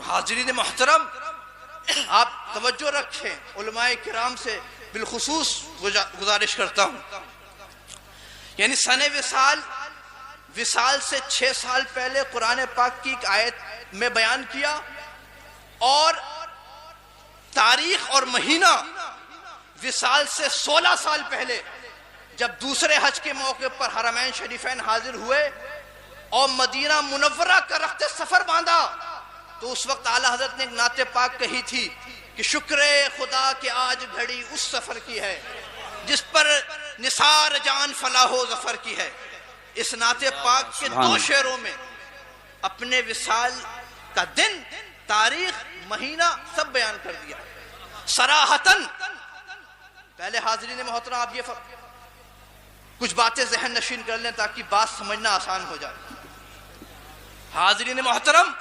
حاضرین محترم، آپ توجہ رکھیں، علماء کرام سے بالخصوص گزارش کرتا ہوں، یعنی سن وصال سے 6 سال پہلے قرآن پاک کی ایک آیت میں بیان کیا، اور تاریخ اور مہینہ وصال سے 16 سال پہلے جب دوسرے حج کے موقع پر حرمین شریفین حاضر ہوئے اور مدینہ منورہ کا رخت سفر باندھا، تو اس وقت اعلیٰ حضرت نے ایک نعت پاک کہی تھی کہ شکر خدا کہ آج گھڑی اس سفر کی ہے جس پر نثار جان فلاح و ظفر کی ہے۔ اس نعت پاک کے 2 شعروں میں اپنے وصال کا دن، تاریخ، مہینہ سب بیان کر دیا صراحتاً۔ پہلے حاضرین محترم آپ یہ کچھ باتیں ذہن نشین کر لیں تاکہ بات سمجھنا آسان ہو جائے۔ حاضرین محترم،